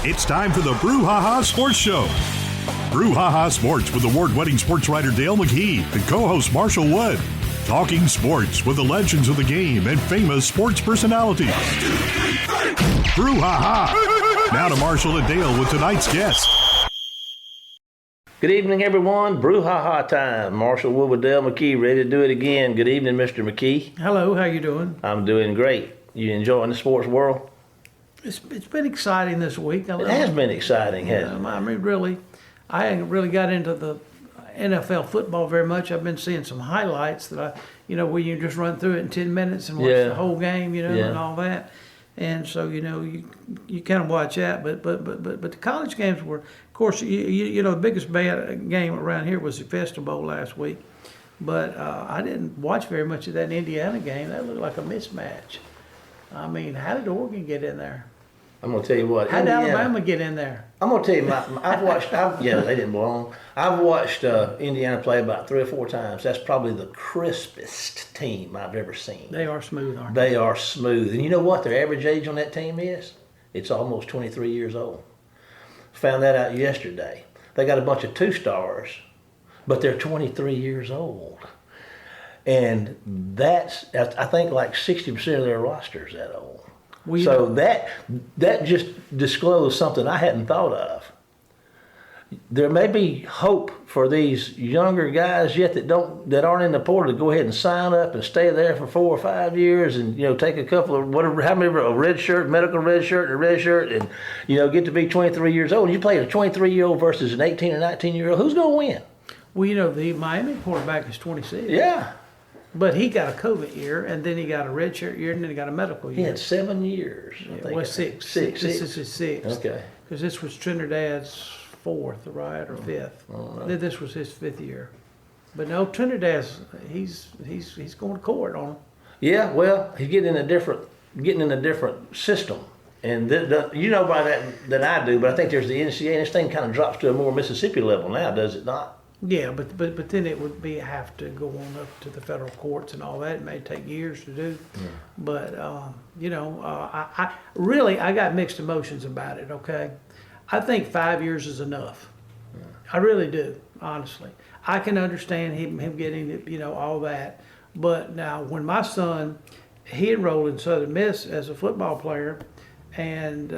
It's time for the Brouhaha Sports Show. Brouhaha Sports with award-winning sports writer Dale McKee and co-host Marshall Wood. Talking sports with the legends of the game and famous sports personalities. Brouhaha. Now to Marshall and Dale with tonight's guest. Good evening, everyone. Brouhaha time. Marshall Wood with Dale McKee, ready to do it again. Good evening, Mr. McKee. Hello, how you doing? I'm doing great. You enjoying the sports world? It's been exciting this week. It has been exciting, hasn't it? I mean, really, I haven't really got into the NFL football very much. I've been seeing some highlights that where you just run through it in 10 minutes and watch the whole game, and all that. And so, you kind of watch that. But the college games were, of course, the biggest bad game around here was the Fiesta Bowl last week. But I didn't watch very much of that Indiana game. That looked like a mismatch. I mean, how did Oregon get in there? I'm going to tell you what. How did Alabama get in there? I'm going to tell you, they didn't belong. I've watched Indiana play about 3 or 4 times. That's probably the crispest team I've ever seen. They are smooth, aren't they? They are smooth. And you know what their average age on that team is? It's almost 23 years old. Found that out yesterday. They got a bunch of 2-stars, but they're 23 years old. And that's, I think, like 60% of their roster's that old. So that just disclosed something I hadn't thought of. There may be hope for these younger guys yet that aren't in the portal to go ahead and sign up and stay there for 4 or 5 years and take a couple of a red shirt, medical red shirt, and a red shirt, and get to be 23 years old. You play a 23-year-old versus an 18 or 19-year-old. Who's going to win? Well, the Miami quarterback is 26. Yeah. But he got a COVID year, and then he got a redshirt year, and then he got a medical year. He had 7 years. Well, six. This is his 6th. Okay. Because this was Trinidad's 4th, right, or 5th. Oh, Then this was his 5th year. But no, Trinidad's he's going to court on him. Yeah, well, he's getting in a different system, and you know by that than I do. But I think there's the NCAA, and this thing kind of drops to a more Mississippi level now, does it not? Yeah, but then it would have to go on up to the federal courts and all that. It may take years to do. Yeah. But I got mixed emotions about it. Okay, I think 5 years is enough. Yeah. I really do, honestly. I can understand him getting it, all that. But now, when my son, he enrolled in Southern Miss as a football player, and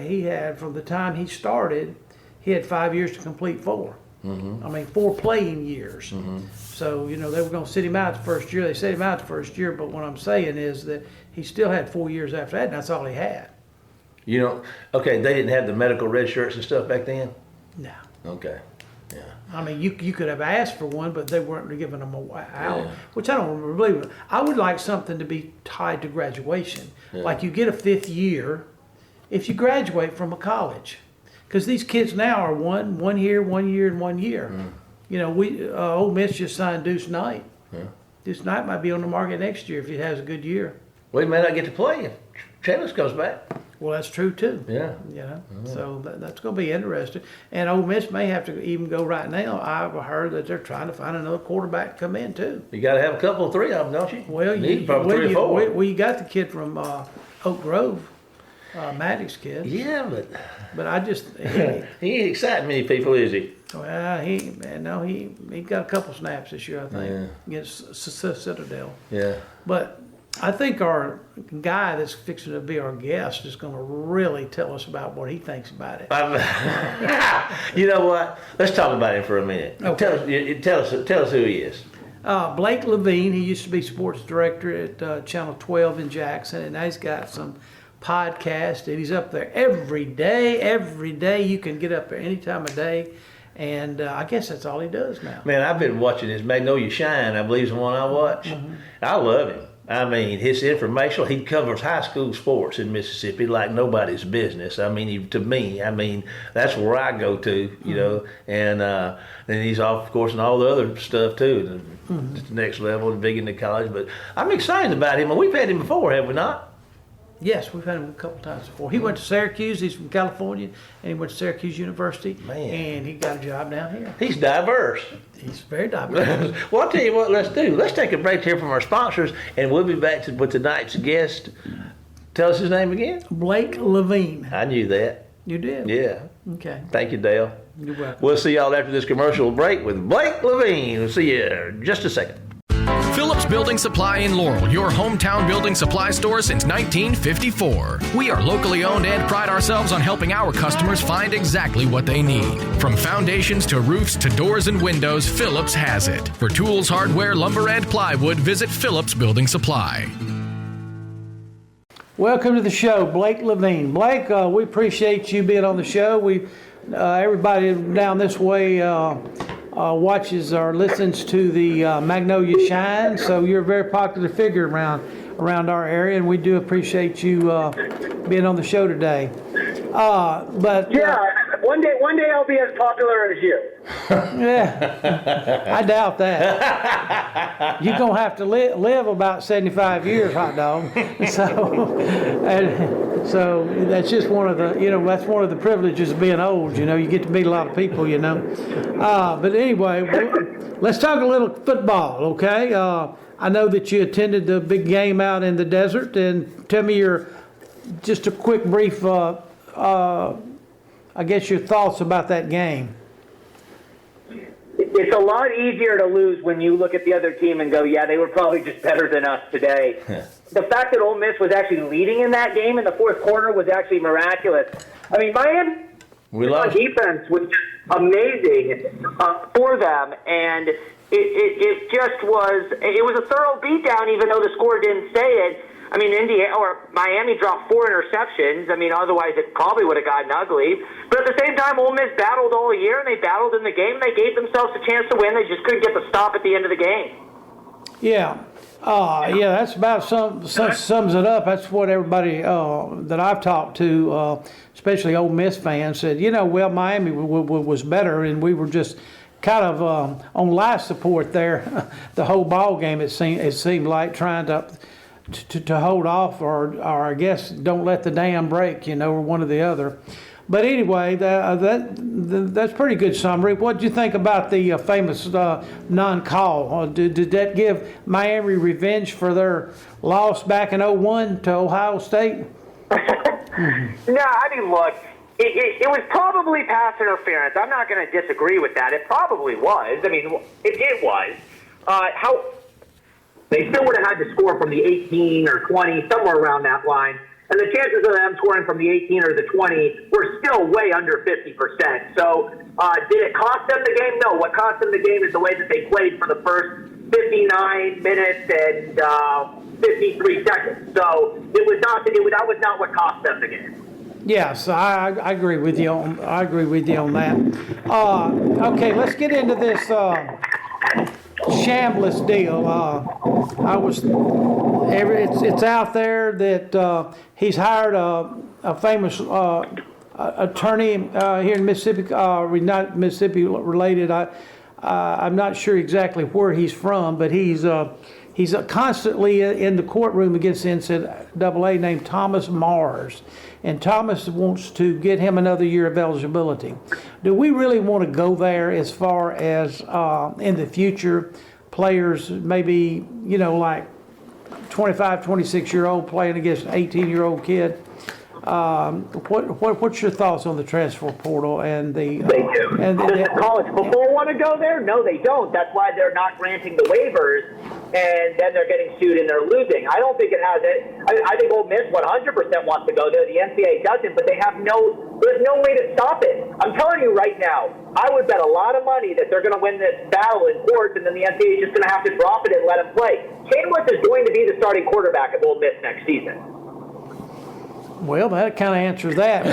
he had, from the time he started, he had 5 years to complete 4. Mm-hmm. I mean, 4 playing years. Mm-hmm. So, they were going to sit him out the first year. They set him out the first year, but what I'm saying is that he still had 4 years after that, and that's all he had. Okay, they didn't have the medical red shirts and stuff back then? No. Okay, yeah. I mean, you could have asked for one, but they weren't giving them out, which I don't really believe. I would like something to be tied to graduation. Yeah. Like you get a 5th year if you graduate from a college. Because these kids now are one year, and 1 year. Mm. Ole Miss just signed Deuce Knight. Yeah. Deuce Knight might be on the market next year if he has a good year. Well, he may not get to play if Travis comes back. Well, that's true too. Yeah. Mm-hmm. So that's going to be interesting. And Ole Miss may have to even go right now. I've heard that they're trying to find another quarterback to come in too. You got to have a couple of 3 of them, don't you? Well, probably 3 or 4. You got the kid from Oak Grove. Maddox kid. Yeah, but I just he ain't exciting many people, is he? Well, he got a couple snaps this year, I think, against Citadel. Yeah. But I think our guy that's fixing to be our guest is going to really tell us about what he thinks about it. You know what? Let's talk about him for a minute. Okay. Tell us who he is. Blake Levine. He used to be sports director at Channel 12 in Jackson, and now he's got some podcast, and he's up there every day. You can get up there any time of day, and I guess that's all he does now. Man, I've been watching his Magnolia Shine, I believe is the one I watch. Mm-hmm. I love him. I mean, his informational, he covers high school sports in Mississippi like nobody's business. I mean, to me, that's where I go to, you know, and then he's off, of course, and all the other stuff too, the next level, big into college. But I'm excited about him, and we've had him before, have we not? Yes, we've had him a couple times before. He went to Syracuse. He's from California, and he went to Syracuse University. Man. And he got a job down here. He's diverse. He's very diverse. Well, I'll tell you what, let's do. Let's take a break here from our sponsors, and we'll be back with tonight's guest. Tell us his name again. Blake Levine. I knew that. You did? Yeah. Okay. Thank you, Dale. You're welcome. We'll see y'all after this commercial break with Blake Levine. We'll see you in just a second. Phillips Building Supply in Laurel, your hometown building supply store since 1954. We are locally owned and pride ourselves on helping our customers find exactly what they need. From foundations to roofs to doors and windows, Phillips has it. For tools, hardware, lumber, and plywood, visit Phillips Building Supply. Welcome to the show, Blake Levine. Blake, we appreciate you being on the show. Everybody down this way watches or listens to the Magnolia Shine, so you're a very popular figure around our area, and we do appreciate you being on the show today. One day I'll be as popular as you. Yeah, I doubt that. You're gonna have to live about 75 years, hot dog. So that's just one of the privileges of being old. You get to meet a lot of people. But anyway, let's talk a little football, okay? I know that you attended the big game out in the desert, and tell me just a quick brief. I guess your thoughts about that game. It's a lot easier to lose when you look at the other team and go, yeah, they were probably just better than us today. The fact that Ole Miss was actually leading in that game in the fourth quarter was actually miraculous. I mean, Miami defense was just amazing for them, and it was a thorough beatdown, even though the score didn't say it. I mean, Miami dropped 4 interceptions. I mean, otherwise it probably would have gotten ugly. But at the same time, Ole Miss battled all year, and they battled in the game, and they gave themselves a chance to win. They just couldn't get the stop at the end of the game. Yeah. That's about sums it up. That's what everybody that I've talked to, especially Ole Miss fans, said, Miami was better, and we were just kind of on life support there the whole ball game. It seemed like trying to hold off, or I guess don't let the dam break, or one or the other. But anyway, that's pretty good summary. What did you think about the famous non-call? Did that give Miami revenge for their loss back in 2001 to Ohio State? No, I mean, look, it was probably pass interference. I'm not going to disagree with that. It probably was. I mean, it was. They still would have had to score from the 18 or 20, somewhere around that line. And the chances of them scoring from the 18 or the 20 were still way under 50%. So did it cost them the game? No. What cost them the game is the way that they played for the first 59 minutes and 53 seconds. So that was not what cost them the game. Yes, I agree with you on that. Okay, let's get into this shambless deal. It's out there that he's hired a famous attorney here in Mississippi, not Mississippi related. I'm not sure exactly where he's from, but he's constantly in the courtroom against the NCAA, named Thomas Mars. And Thomas wants to get him another year of eligibility. Do we really want to go there as far as in the future, players maybe, like 25, 26-year-old playing against an 18-year-old kid? What's your thoughts on the transfer portal and the? They do. Does college football want to go there? No, they don't. That's why they're not granting the waivers, and then they're getting sued and they're losing. I don't think it has it. I think Ole Miss 100% wants to go there. The NCAA doesn't, but there's no way to stop it. I'm telling you right now, I would bet a lot of money that they're going to win this battle in court, and then the NCAA is just going to have to drop it and let him play. Chandler is going to be the starting quarterback of Ole Miss next season. Well, that kind of answers that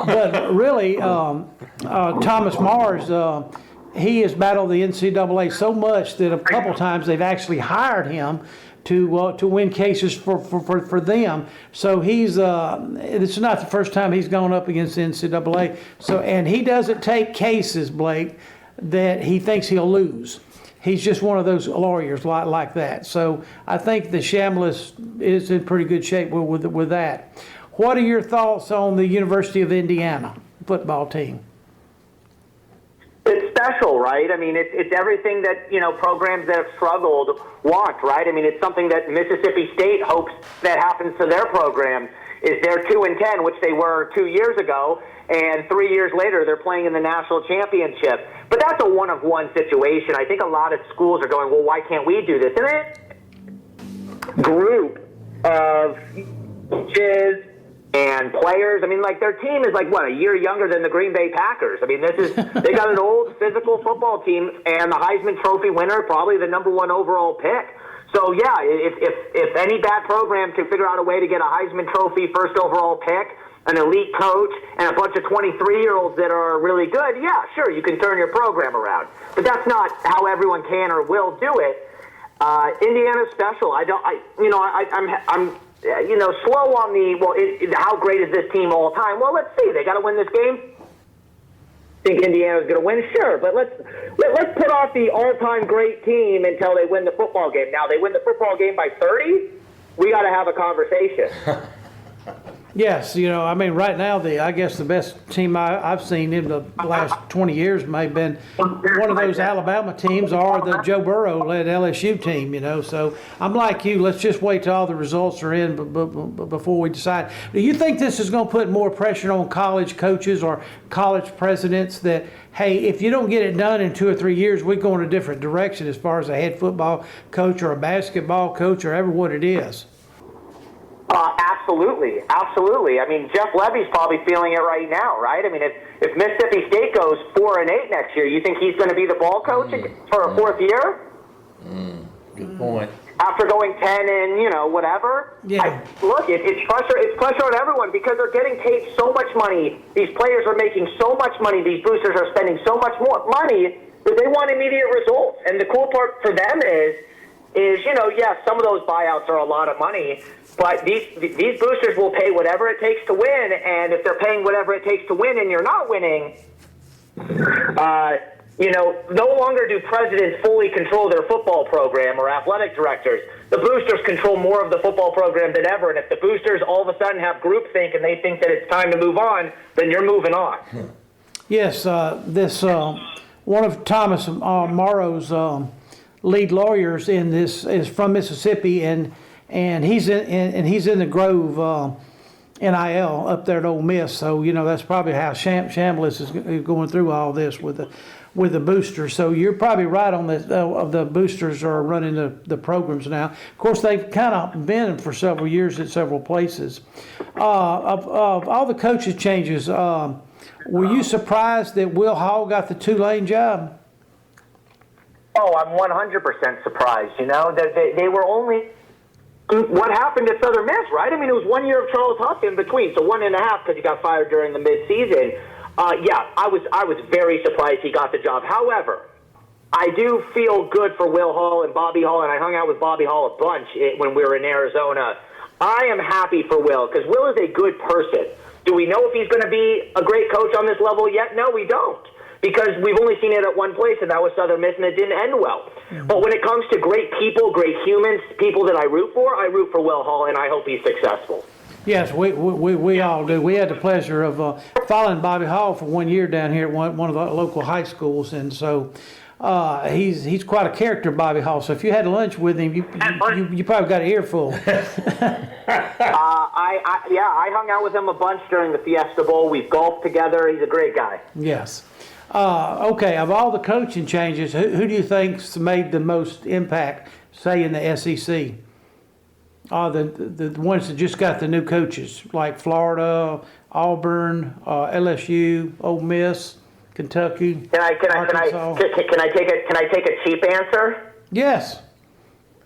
but really, Thomas Mars, he has battled the NCAA so much that a couple times they've actually hired him to win cases for them. So it's not the first time he's gone up against the NCAA. And he doesn't take cases, Blake, that he thinks he'll lose. He's just one of those lawyers like that. So I think the Shambliss is in pretty good shape with that. What are your thoughts on the University of Indiana football team? It's special, right? I mean, it's everything that, programs that have struggled want, right? I mean, it's something that Mississippi State hopes that happens to their program. is they're 2-10, which they were 2 years ago, and 3 years later they're playing in the national championship. But that's a one-of-one situation. I think a lot of schools are going, well, why can't we do this? And that group of coaches and players, I mean, like, their team is, like, what, a year younger than the Green Bay Packers. I mean, they got an old physical football team, and the Heisman Trophy winner, probably the number 1 overall pick. So, yeah, if any bad program can figure out a way to get a Heisman Trophy first overall pick, an elite coach, and a bunch of 23-year-olds that are really good, yeah, sure, you can turn your program around. But that's not how everyone can or will do it. Indiana's special. I'm slow on the, how great is this team all time? Well, let's see. They got to win this game. Think Indiana's going to win? Sure, but let's put off the all-time great team until they win the football game. Now, they win the football game by 30, we got to have a conversation. Yes, right now, I guess the best team I've seen in the last 20 years may have been one of those Alabama teams or the Joe Burrow-led LSU team, So I'm like you, let's just wait till all the results are in before we decide. Do you think this is going to put more pressure on college coaches or college presidents that, hey, if you don't get it done in 2 or 3 years, we go in a different direction as far as a head football coach or a basketball coach or ever what it is? Absolutely. I mean, Jeff Levy's probably feeling it right now, right? I mean, if Mississippi State goes 4-8 next year, you think he's going to be the ball coach for a 4th year? Good point. After going 10 and whatever. Yeah. It's pressure. It's pressure on everyone because they're getting paid so much money. These players are making so much money. These boosters are spending so much more money that they want immediate results. And the cool part for them is some of those buyouts are a lot of money, but these boosters will pay whatever it takes to win, and if they're paying whatever it takes to win and you're not winning, no longer do presidents fully control their football program or athletic directors. The boosters control more of the football program than ever, and if the boosters all of a sudden have groupthink and they think that it's time to move on, then you're moving on. Yes, one of Thomas Morrow's lead lawyers in this is from Mississippi, and he's in the Grove NIL up there at Ole Miss. So that's probably how Chambliss is going through all this with the boosters. So you're probably right on this. The boosters are running the programs now. Of course, they've kind of been for several years at several places. Of all the coaches changes, were you surprised that Will Hall got the Tulane job? Oh, I'm 100% surprised. They were only what happened at Southern Miss, right? I mean, it was 1 year of Charles Huff in between, so 1.5 because he got fired during the midseason. I was very surprised he got the job. However, I do feel good for Will Hall and Bobby Hall, and I hung out with Bobby Hall a bunch when we were in Arizona. I am happy for Will because Will is a good person. Do we know if he's going to be a great coach on this level yet? No, we don't. Because we've only seen it at one place, and that was Southern Miss, and it didn't end well. Mm-hmm. But when it comes to great people, great humans, people that I root for Will Hall, and I hope he's successful. Yes, we all do. We had the pleasure of following Bobby Hall for 1 year down here at one of the local high schools, and so he's quite a character, Bobby Hall. So if you had lunch with him, you probably got an earful. I hung out with him a bunch during the Fiesta Bowl. We golfed together. He's a great guy. Yes. Okay, of all the coaching changes, who do you think's made the most impact, say, in the SEC? The ones that just got the new coaches, like Florida, Auburn, LSU, Ole Miss, Kentucky. Can I take a cheap answer? Yes.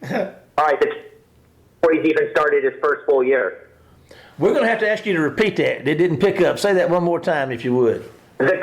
All right, before he's even started his first full year. We're going to have to ask you to repeat that. It didn't pick up. Say that one more time, if you would. The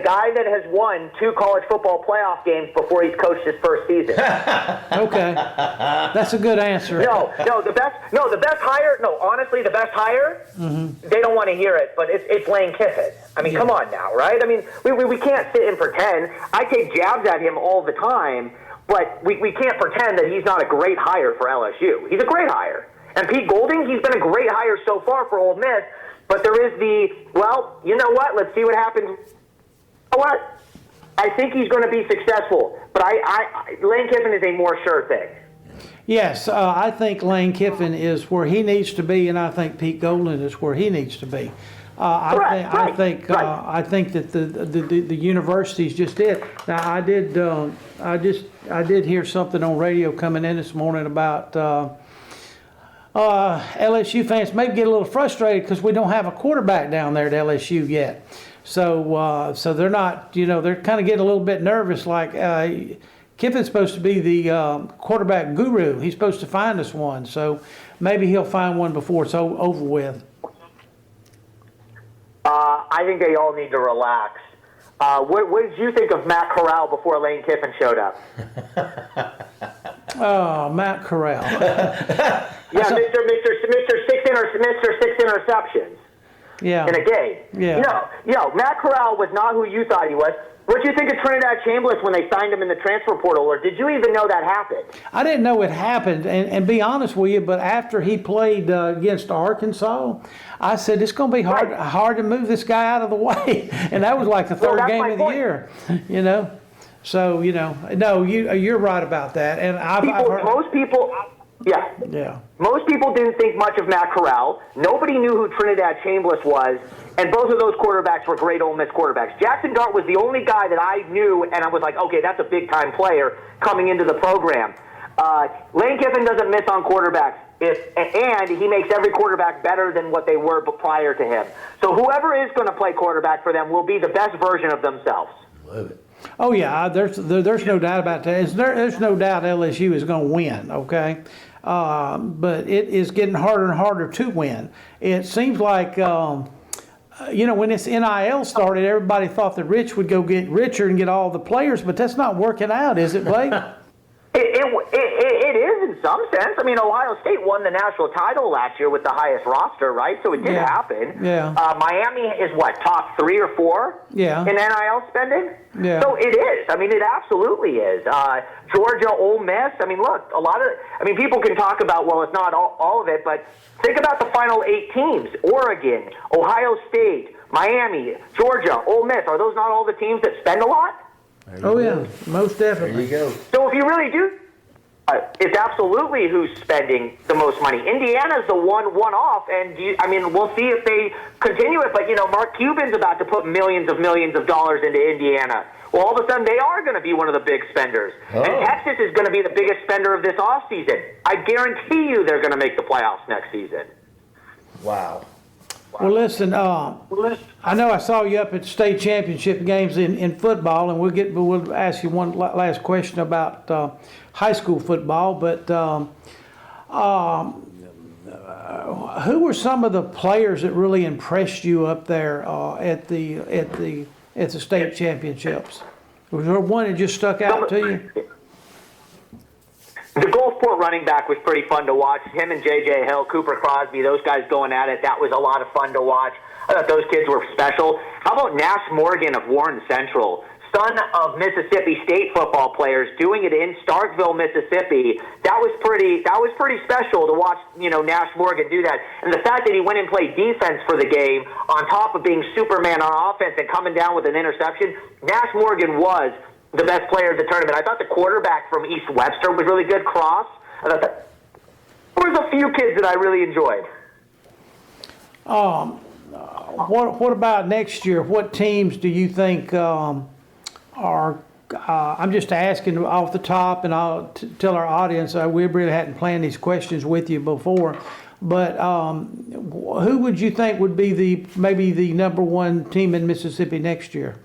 guy that has won 2 college football playoff games before he's coached his first season. Okay, that's a good answer. The best hire. No, honestly, the best hire. Mm-hmm. They don't want to hear it, but it's Lane Kiffin. I mean, Come on now, right? I mean, we can't sit and pretend. I take jabs at him all the time, but we can't pretend that he's not a great hire for LSU. He's a great hire, and Pete Golding, he's been a great hire so far for Ole Miss. But there is you know what? Let's see what happens. You know what? I think he's going to be successful. But Lane Kiffin is a more sure thing. Yes, I think Lane Kiffin is where he needs to be, and I think Pete Golding is where he needs to be. I think that the universities just did. Now I did hear something on radio coming in this morning about LSU fans maybe get a little frustrated because we don't have a quarterback down there at LSU yet. So they're not, they're kind of getting a little bit nervous. Like Kiffin's supposed to be the quarterback guru. He's supposed to find us one. So maybe he'll find one before it's over with. I think they all need to relax. What did you think of Matt Corral before Lane Kiffin showed up? Oh, Matt Corral. Yeah, Mr. Six interceptions. Yeah. In a game. Yeah. Matt Corral was not who you thought he was. What did you think of Trinidad Chambliss when they signed him in the transfer portal, or did you even know that happened? I didn't know it happened, and be honest with you, but after he played against Arkansas, I said, it's going to be hard to move this guy out of the way. And that was like the third game of the year, So, no, you're right about that. And most people... Yeah. Most people didn't think much of Matt Corral. Nobody knew who Trinidad Chambliss was, and both of those quarterbacks were great Ole Miss quarterbacks. Jackson Dart was the only guy that I knew, and I was like, okay, that's a big-time player coming into the program. Lane Kiffin doesn't miss on quarterbacks, and he makes every quarterback better than what they were prior to him. So whoever is going to play quarterback for them will be the best version of themselves. Love it. Oh, yeah, there's no doubt about that. There's no doubt LSU is going to win, okay? But it is getting harder and harder to win. It seems like, when this NIL started, everybody thought the rich would go get richer and get all the players, but that's not working out, is it, Blake? It is in some sense. I mean, Ohio State won the national title last year with the highest roster, right? So it did happen. Yeah. Miami is top 3 or 4 in NIL spending? Yeah. So it is. I mean, it absolutely is. Georgia, Ole Miss. I mean, look, people can talk about, well, it's not all of it, but think about the final 8 teams. Oregon, Ohio State, Miami, Georgia, Ole Miss. Are those not all the teams that spend a lot? Yeah, most definitely. There you go. So if you really do, it's absolutely who's spending the most money. Indiana's the one-off, and we'll see if they continue it. But Mark Cuban's about to put millions of dollars into Indiana. Well, all of a sudden they are going to be one of the big spenders, and Texas is going to be the biggest spender of this offseason. I guarantee you they're going to make the playoffs next season. Wow. Well, listen, I know I saw you up at state championship games in football, and we'll ask you one last question about high school football. But who were some of the players that really impressed you up there at the state championships? Was there one that just stuck out to you? The Gulfport running back was pretty fun to watch. Him and J.J. Hill, Cooper Crosby, those guys going at it, that was a lot of fun to watch. I thought those kids were special. How about Nash Morgan of Warren Central, son of Mississippi State football players, doing it in Starkville, Mississippi? That was pretty special to watch, Nash Morgan do that. And the fact that he went and played defense for the game on top of being Superman on offense and coming down with an interception, Nash Morgan was the best player of the tournament. I thought the quarterback from East Webster was really good, Cross. I thought there was a few kids that I really enjoyed. What about next year? What teams do you think are? I'm just asking off the top, and I'll tell our audience we really hadn't planned these questions with you before. But who would you think would be maybe the number one team in Mississippi next year?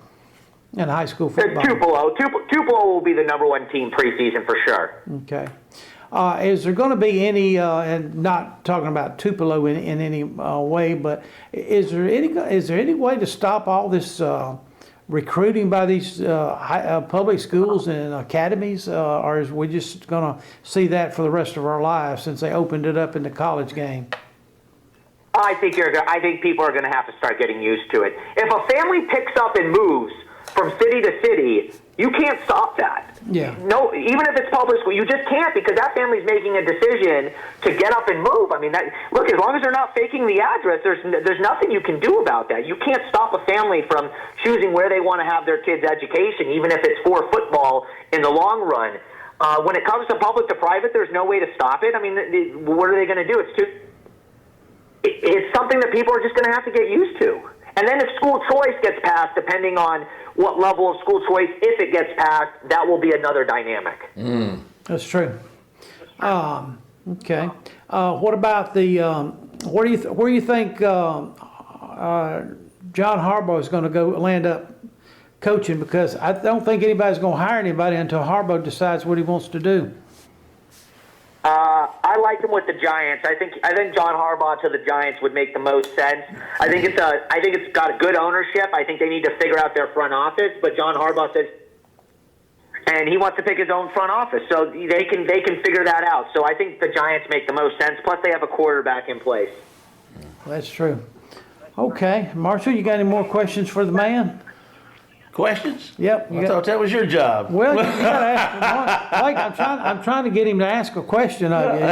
In high school football. Tupelo will be the number one team preseason for sure. Okay. Is there going to be any, and not talking about Tupelo in any way, but is there any way to stop all this recruiting by these public schools and academies, or is we just going to see that for the rest of our lives since they opened it up in the college game? I think people are going to have to start getting used to it. If a family picks up and moves from city to city, you can't stop that. Yeah. No, even if it's public school, you just can't, because that family's making a decision to get up and move. I mean, look, as long as they're not faking the address, there's nothing you can do about that. You can't stop a family from choosing where they want to have their kids' education, even if it's for football in the long run. When it comes to public to private, there's no way to stop it. I mean, what are they going to do? It's something that people are just going to have to get used to. And then if school choice gets passed, depending on what level of school choice, if it gets passed, that will be another dynamic. That's true. Okay. What about the? Where do you think John Harbaugh is going to go land up coaching? Because I don't think anybody's going to hire anybody until Harbaugh decides what he wants to do. I like him with the Giants. I think John Harbaugh to the Giants would make the most sense. I think it's got a good ownership. I think they need to figure out their front office. But John Harbaugh says, and he wants to pick his own front office, so they can figure that out. So I think the Giants make the most sense. Plus, they have a quarterback in place. That's true. Okay, Marshall, you got any more questions for the man? Questions? Yep. I thought that was your job. Well, you got to ask him one. Like, I'm trying to get him to ask a question of you,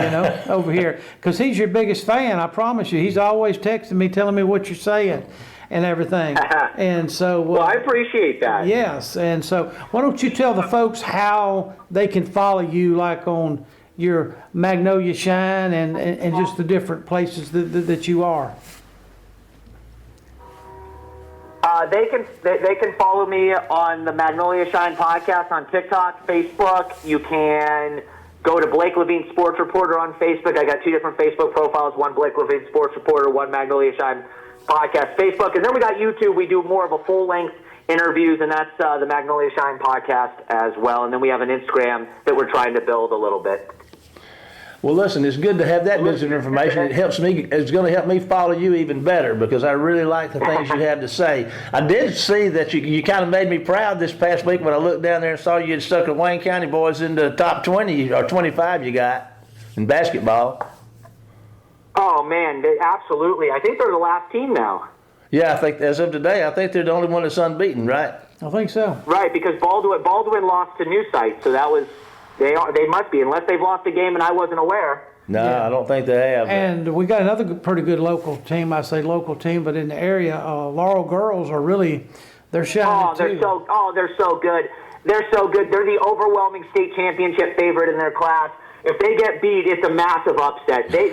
over here, because he's your biggest fan. I promise you. He's always texting me, telling me what you're saying and everything. And so. Well, I appreciate that. Yes, and so why don't you tell the folks how they can follow you, like on your Magnolia Shine and just the different places that you are. They can follow me on the Magnolia Shine podcast on TikTok, Facebook. You can go to Blake Levine Sports Reporter on Facebook. I got 2 different Facebook profiles, one Blake Levine Sports Reporter, one Magnolia Shine podcast Facebook. And then we got YouTube. We do more of a full-length interviews, and that's the Magnolia Shine podcast as well. And then we have an Instagram that we're trying to build a little bit. Well, listen, it's good to have that bit of information. It helps me. It's going to help me follow you even better because I really like the things you have to say. I did see that you kind of made me proud this past week when I looked down there and saw you had stuck the Wayne County boys in the top 20 or 25 you got in basketball. Oh, man, absolutely. I think they're the last team now. Yeah, I think as of today, I think they're the only one that's unbeaten, right? I think so. Right, because Baldwin lost to New Site, so that was... They must be, unless they've lost a game and I wasn't aware. No, yeah. I don't think they have. And we got another pretty good local team. I say local team, but in the area, Laurel girls are they're shining they're too. They're so good. They're so good. They're the overwhelming state championship favorite in their class. If they get beat, it's a massive upset. They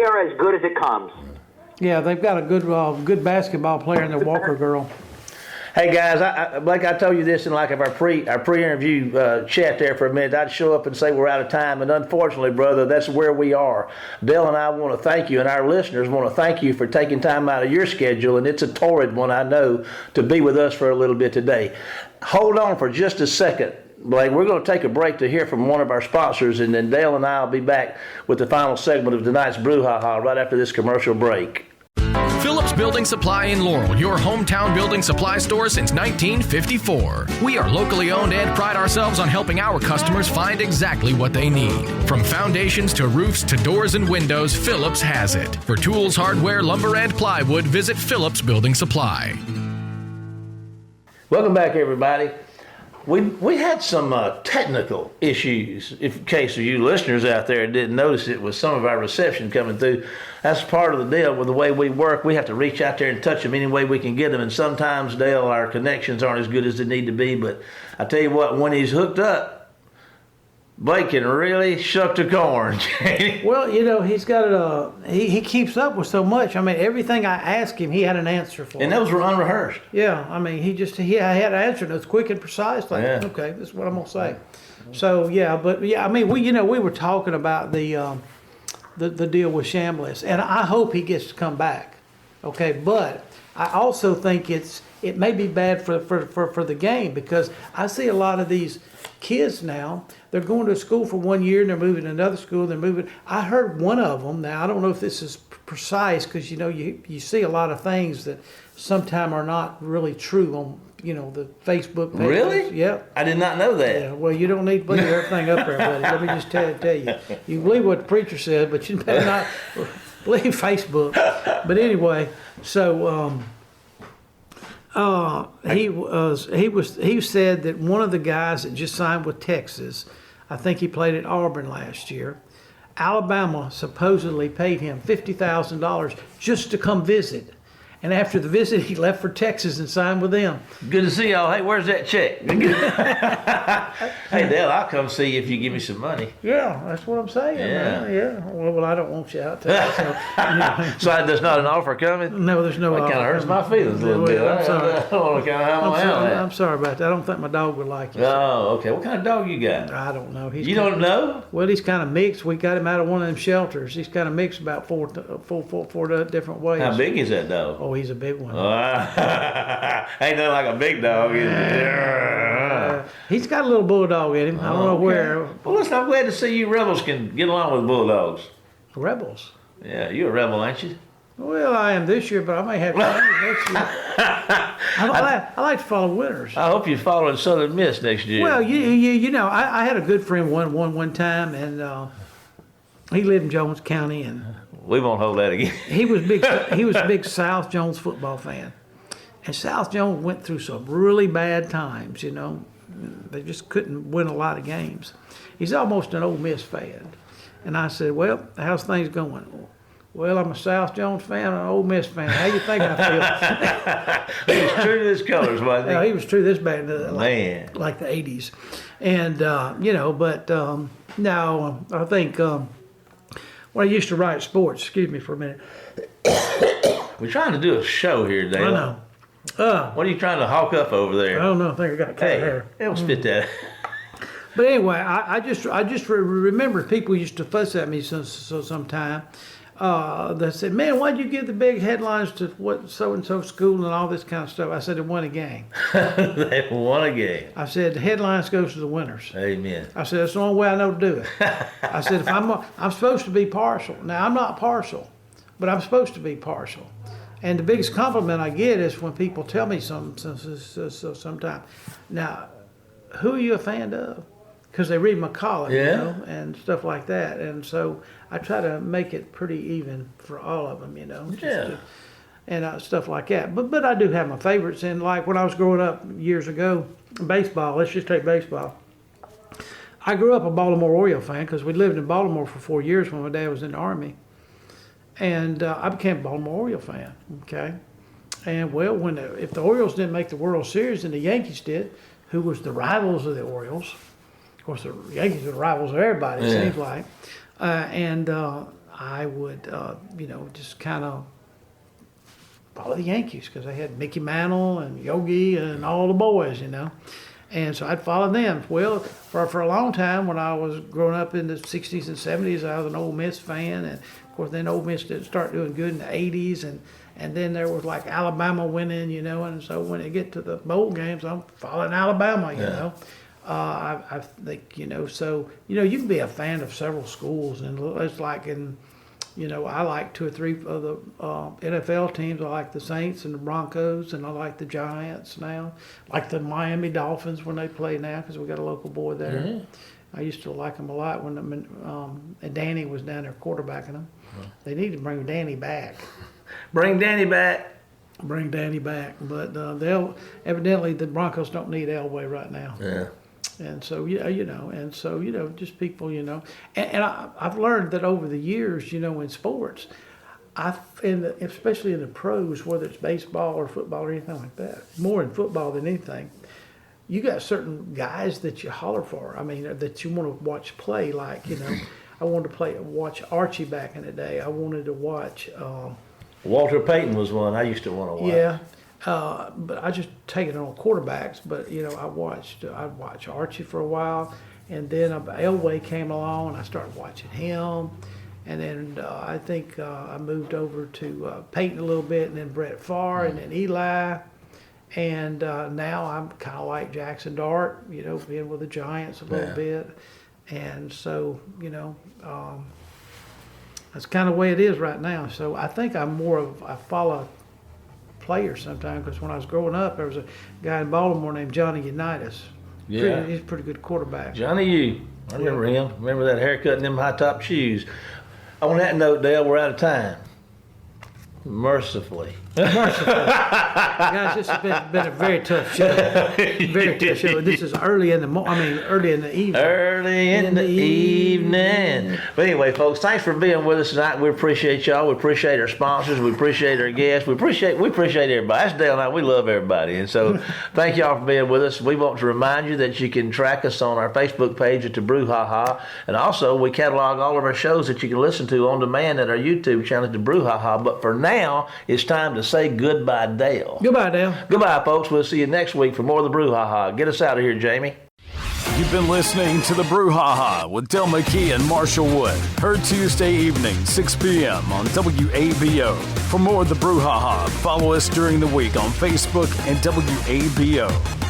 are as good as it comes. Yeah, they've got a good basketball player in the Walker girl. Hey guys, Blake, I told you this in like our pre-interview chat there for a minute. I'd show up and say we're out of time, and unfortunately, brother, that's where we are. Dale and I want to thank you, and our listeners want to thank you for taking time out of your schedule, and it's a torrid one, I know, to be with us for a little bit today. Hold on for just a second, Blake. We're going to take a break to hear from one of our sponsors, and then Dale and I will be back with the final segment of tonight's Brouhaha right after this commercial break. Phillips Building Supply in Laurel, your hometown building supply store since 1954. We are locally owned and pride ourselves on helping our customers find exactly what they need. From foundations to roofs to doors and windows, Phillips has it. For tools, hardware, lumber, and plywood, visit Phillips Building Supply. Welcome back, everybody. We had some technical issues, in case of you listeners out there didn't notice it, with some of our reception coming through. That's part of the deal with the way we work. We have to reach out there and touch them any way we can get them, and sometimes, Dale, our connections aren't as good as they need to be, but I tell you what, when he's hooked up, Blake can really shuck the corn. Well, he's got he keeps up with so much. I mean, everything I asked him, he had an answer for. And those were unrehearsed. Yeah, I mean, he had an answer that was quick and precise. Like, yeah. Okay, this is what I'm gonna say. So I mean, we were talking about the deal with Chambliss, and I hope he gets to come back. Okay, but I also think it may be bad for the game, because I see a lot of these kids now. They're going to school for 1 year and they're moving to another school. They're moving. I heard one of them. Now I don't know if this is precise, because you see a lot of things that sometimes are not really true on the Facebook pages. Really? Yep. I did not know that. Yeah. Well, you don't need to believe everything up there, buddy. Let me just tell you. You can believe what the preacher said, but you better not believe Facebook. But anyway, so. He said that one of the guys that just signed with Texas, I think he played at Auburn last year, Alabama supposedly paid him $50,000 just to come visit. And after the visit, he left for Texas and signed with them. Good to see y'all. Hey, where's that check? Hey, Dale, I'll come see you if you give me some money. Yeah, that's what I'm saying. Yeah. Man. Yeah. Well, I don't want you out there. So, So there's not an offer coming? no, there's no. That kind of hurts my feelings a little bit. I'm sorry. I don't want to kind of have my hand I'm sorry about that. I don't think my dog would like you. Oh, okay. What kind of dog you got? I don't know. You don't know? Well, he's kind of mixed. We got him out of one of them shelters. He's kind of mixed about four different ways. How big is that dog? Oh, he's a big one. Ain't nothing like a big dog. He's got a little bulldog in him. I don't know where. Well, listen, I'm glad to see you rebels can get along with bulldogs. Rebels. Yeah, you're a rebel, ain't you? Well, I am this year, but I may have to next year. I like to follow winners. I hope you follow Southern Miss next year. Well, you know, I had a good friend one time, and he lived in Jones County, and we won't hold that again. he was big. He was a big South Jones football fan, and South Jones went through some really bad times. You know, they just couldn't win a lot of games. He's almost an Ole Miss fan, and I said, "Well, how's things going?" Well, I'm a South Jones fan and an Ole Miss fan. How you think I feel? He was true to his colors, wasn't he? Yeah, he was true this bad, Man. like the 80s. And, you know, but now I think when I used to write sports, excuse me for a minute. We're trying to do a show here, Dale. I know. What are you trying to hawk up over there? I don't know. I think I got cat Hey, hair. it'll spit that. But anyway, I just remember people used to fuss at me sometime. They said, "Man, why'd you give the big headlines to what so-and-so school and all this kind of stuff?" I said, "They won a game." They won a game. I said, "The headlines goes to the winners." Amen. I said, "That's the only way I know to do it." I said, "If I'm supposed to be partial. Now, I'm not partial, but I'm supposed to be partial." And the biggest compliment I get is when people tell me sometimes. Now, who are you a fan of? Because they read my column, Yeah. you know, and stuff like that. And so I try to make it pretty even for all of them, you know. And stuff like that. But I do have my favorites. And like when I was growing up years ago, baseball, let's just take baseball. I grew up a Baltimore Oriole fan because we lived in Baltimore for 4 years when my dad was in the Army. And I became a Baltimore Oriole fan, okay? And well, if the Orioles didn't make the World Series and the Yankees did, who was the rivals of the Orioles? Of course, the Yankees are the rivals of everybody, it seems like. I would, you know, just kind of follow the Yankees because they had Mickey Mantle and Yogi and all the boys, you know. And so I'd follow them. Well, for a long time when I was growing up in the 60s and 70s, I was an Ole Miss fan. And, of course, then Ole Miss didn't start doing good in the 80s. And then there was like Alabama winning, you know. And so when they get to the bowl games, I'm following Alabama, you know. I think, you know, so, you know, you can be a fan of several schools. And it's like you know, I like 2 or 3 of the NFL teams. I like the Saints and the Broncos, and I like the Giants now. I like the Miami Dolphins when they play now because we got a local boy there. Mm-hmm. I used to like them a lot when and Danny was down there quarterbacking them. Mm-hmm. They need to bring Danny back. Bring Danny back. Bring Danny back. But evidently the Broncos don't need Elway right now. Yeah. And so, you know, and so, you know, just people, you know, and I've learned that over the years, you know, in sports, especially in the pros, whether it's baseball or football or anything like that, more in football than anything, you got certain guys that you holler for. I mean, that you want to watch play. Like, you know, I wanted to watch Archie back in the day. I wanted to watch. Walter Payton was one I used to want to watch. Yeah. But I just taken it on quarterbacks. But you know, I'd watch Archie for a while, and then Elway came along, and I started watching him, and then I think I moved over to Peyton a little bit, and then Brett Favre, and then Eli, and now I'm kind of like Jackson Dart, you know, being with the Giants a little bit, and so you know. That's kind of the way it is right now. So I think I follow players sometimes because when I was growing up, there was a guy in Baltimore named Johnny Unitas. Yeah. He's a pretty good quarterback. Johnny U. I remember him. Remember that haircut and them high top shoes. On that note, Dale, we're out of time. Mercifully. Guys, this has been a very tough show. Very tough show. This is early in the early in the evening. Early in the evening. But anyway, folks, thanks for being with us tonight. We appreciate y'all. We appreciate our sponsors. We appreciate our guests. We appreciate everybody. That's Dale and I. We love everybody. And so thank y'all for being with us. We want to remind you that you can track us on our Facebook page at the Brouhaha. And also, we catalog all of our shows that you can listen to on demand at our YouTube channel at the Brouhaha. But for now, it's time to say goodbye, Dale. Goodbye, Dale. Goodbye, folks. We'll see you next week for more of the Brouhaha. Get us out of here, Jamie. You've been listening to the Brouhaha with Del McKee and Marshall Wood. Heard Tuesday evening, 6 p.m. on WABO. For more of the Brouhaha, follow us during the week on Facebook and WABO.